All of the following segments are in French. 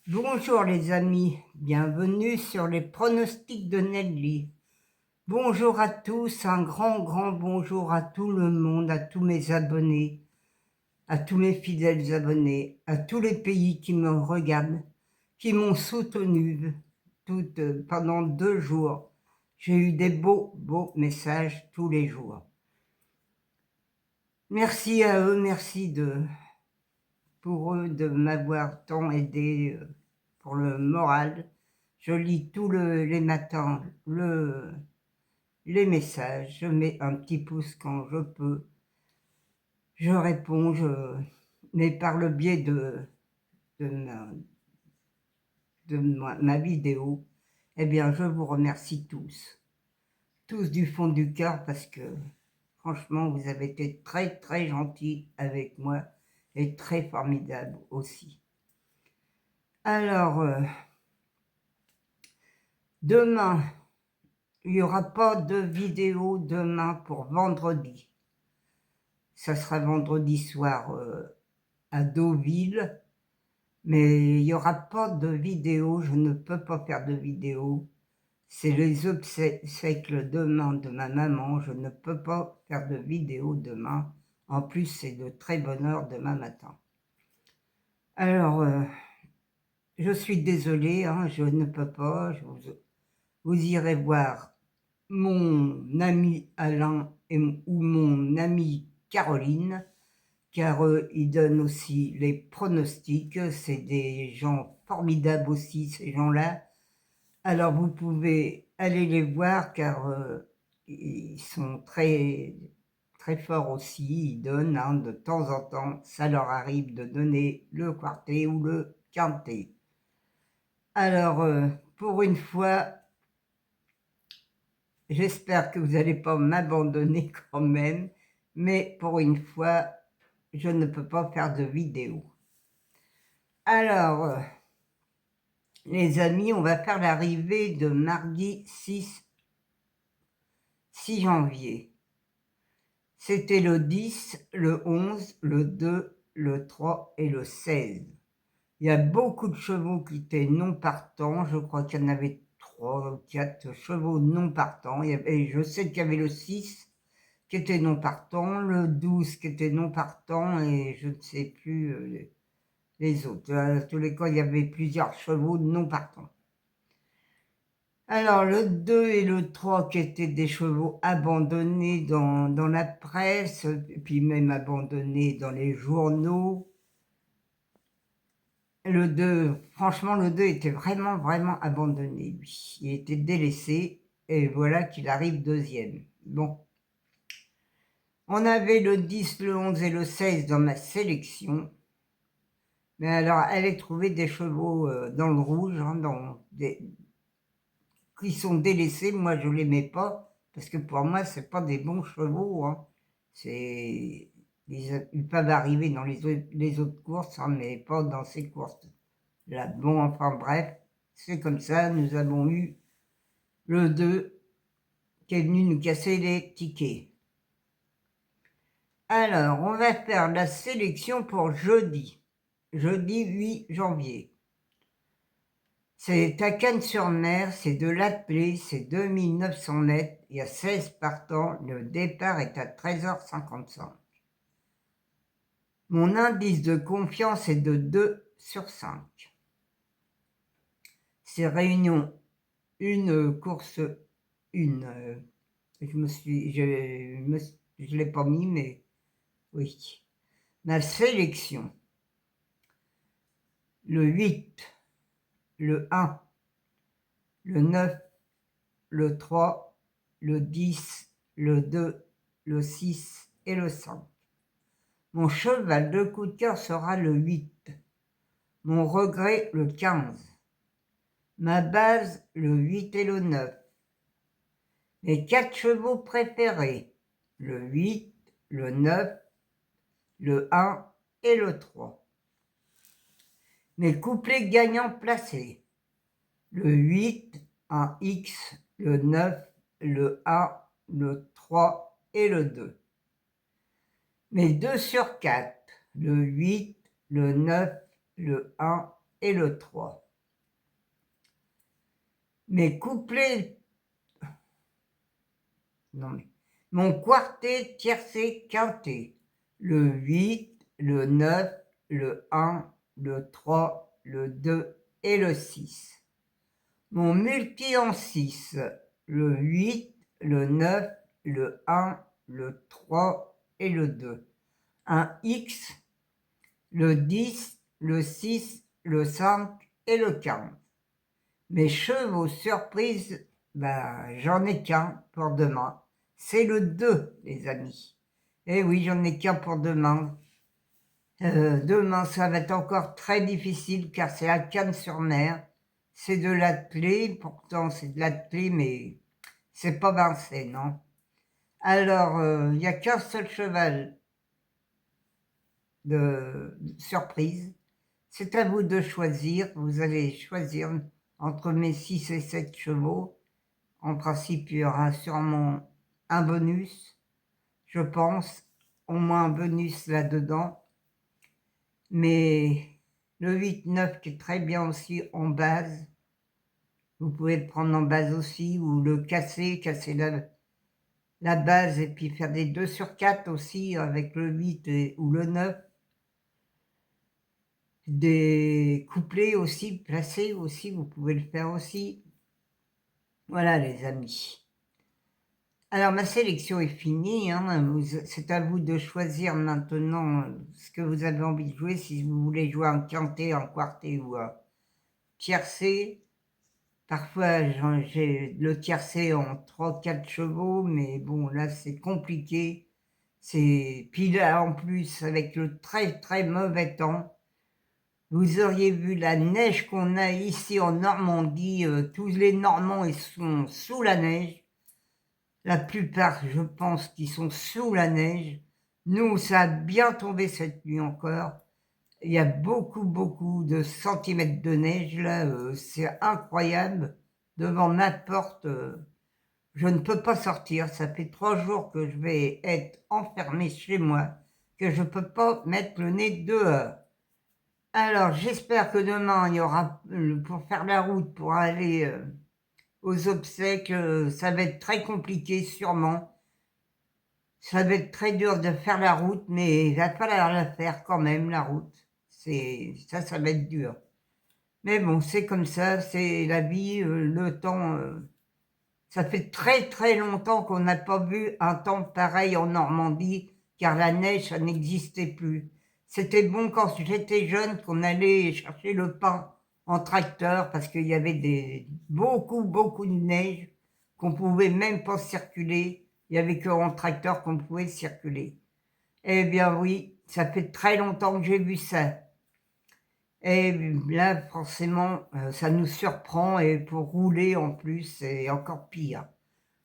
Bonjour les amis, bienvenue sur les pronostics de Nelly. Bonjour à tous, un grand bonjour à tout le monde, à tous mes abonnés, à tous mes fidèles abonnés, à tous les pays qui me regardent, qui m'ont soutenu pendant 2 jours. J'ai eu des beaux messages tous les jours. Merci à eux, merci pour eux de m'avoir tant aidé pour le moral. Je lis les matins les messages, je mets un petit pouce quand je peux, je réponds, mais par le biais de ma vidéo, eh bien je vous remercie tous du fond du cœur parce que franchement vous avez été très gentils avec moi et très formidables aussi. Alors, demain, il n'y aura pas de vidéo demain pour vendredi. Ça sera vendredi soir à Deauville, mais il n'y aura pas de vidéo, je ne peux pas faire de vidéo. C'est les obsèques demain de ma maman, je ne peux pas faire de vidéo demain. En plus, c'est de très bonne heure demain matin. Alors, je suis désolée, hein, je ne peux pas, vous irez voir mon ami Alain ou mon amie Caroline, car ils donnent aussi les pronostics. C'est des gens formidables aussi, ces gens-là. Alors vous pouvez aller les voir, car ils sont très forts aussi. Ils donnent, hein, de temps en temps, ça leur arrive de donner le quartet ou le quintet. Alors, pour une fois, j'espère que vous n'allez pas m'abandonner quand même, mais pour une fois, je ne peux pas faire de vidéo. Alors, les amis, on va faire l'arrivée de mardi 6 janvier. C'était le 10, le 11, le 2, le 3 et le 16. Il y a beaucoup de chevaux qui étaient non partants. Je crois qu'il y en avait 3 ou 4 chevaux non partants. Je sais qu'il y avait le 6 qui était non partant, le 12 qui était non partant, et je ne sais plus les autres. À tous les cas, il y avait plusieurs chevaux non partants. Alors, le 2 et le 3 qui étaient des chevaux abandonnés dans la presse, et puis même abandonnés dans les journaux. Le 2, franchement, le 2 était vraiment abandonné, lui. Il était délaissé, et voilà qu'il arrive deuxième. Bon. On avait le 10, le 11 et le 16 dans ma sélection. Mais alors, elle a trouvé des chevaux dans le rouge, hein, qui sont délaissés. Moi, je ne les mets pas, parce que pour moi, ce pas des bons chevaux. Hein. Ils peuvent arriver dans les autres courses, hein, mais pas dans ces courses-là. Bon, enfin bref, c'est comme ça. Nous avons eu le 2 qui est venu nous casser les tickets. Alors, on va faire la sélection pour jeudi 8 janvier. C'est à Cannes-sur-Mer, c'est de l'Attelé, c'est 2900 mètres, il y a 16 partants, le départ est à 13h55. Mon indice de confiance est de 2 sur 5. C'est réunion une course une. Je l'ai pas mis, mais oui. Ma sélection, le 8, le 1, le 9, le 3, le 10, le 2, le 6 et le 5. Mon cheval de coup de cœur sera le 8. Mon regret, le 15. Ma base, le 8 et le 9. Mes 4 chevaux préférés, le 8, le 9, le 1 et le 3. Mes couplets gagnants placés, le 8, un X, le 9, le 1, le 3 et le 2. Mes 2 sur 4, le 8, le 9, le 1 et le 3. Mes couplets, non mais, mon quartet, tiercé, quintet, le 8, le 9, le 1, le 3, le 2 et le 6. Mon multi en 6, le 8, le 9, le 1, le 3 et le 2. Un X, le 10, le 6, le 5 et le 15. Mes chevaux surprises, j'en ai qu'un pour demain. C'est le 2, les amis. Eh oui, j'en ai qu'un pour demain. Demain, ça va être encore très difficile car c'est à Cannes-sur-Mer. C'est de l'attelé, pourtant c'est de l'attelé, mais c'est pas Vincennes, non. Alors, il n'y a qu'un seul cheval de surprise. C'est à vous de choisir. Vous allez choisir entre mes 6 et 7 chevaux. En principe, il y aura sûrement un bonus, je pense, au moins un bonus là-dedans. Mais le 8-9 qui est très bien aussi en base, vous pouvez le prendre en base aussi, ou le casser la base et puis faire des 2 sur 4 aussi avec le 8 ou le 9. Des couplets aussi, placés aussi, vous pouvez le faire aussi. Voilà les amis. Alors ma sélection est finie, hein. C'est à vous de choisir maintenant ce que vous avez envie de jouer, si vous voulez jouer un quintet, un quartet ou un tiercé. Parfois j'ai le tiercé en 3-4 chevaux, mais bon là c'est compliqué. Puis là en plus avec le très très mauvais temps, vous auriez vu la neige qu'on a ici en Normandie, tous les Normands ils sont sous la neige. La plupart, je pense, qui sont sous la neige. Nous, ça a bien tombé cette nuit encore. Il y a beaucoup de centimètres de neige là, c'est incroyable. Devant ma porte, je ne peux pas sortir. Ça fait 3 jours que je vais être enfermée chez moi, que je ne peux pas mettre le nez dehors. Alors, j'espère que demain, il y aura, pour faire la route, pour aller aux obsèques, ça va être très compliqué sûrement. Ça va être très dur de faire la route, mais il va falloir la faire quand même, la route. Ça va être dur. Mais bon, c'est comme ça, c'est la vie, le temps. Ça fait très très longtemps qu'on n'a pas vu un temps pareil en Normandie, car la neige, ça n'existait plus. C'était bon quand j'étais jeune qu'on allait chercher le pain en tracteur, parce qu'il y avait beaucoup de neige, qu'on pouvait même pas circuler. Il n'y avait qu'en tracteur qu'on pouvait circuler. Eh bien oui, ça fait très longtemps que j'ai vu ça. Et là, forcément, ça nous surprend et pour rouler en plus, c'est encore pire.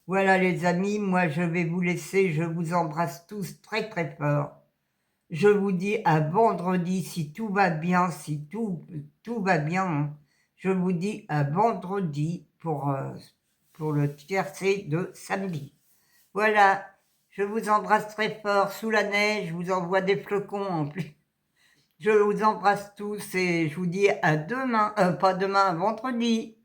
Voilà les amis, moi je vais vous laisser, je vous embrasse tous très très fort. Je vous dis à vendredi si tout va bien, si tout va bien. Hein. Je vous dis à vendredi pour le tiercé de samedi. Voilà, je vous embrasse très fort sous la neige, je vous envoie des flocons en plus. Je vous embrasse tous et je vous dis à demain, pas demain, vendredi.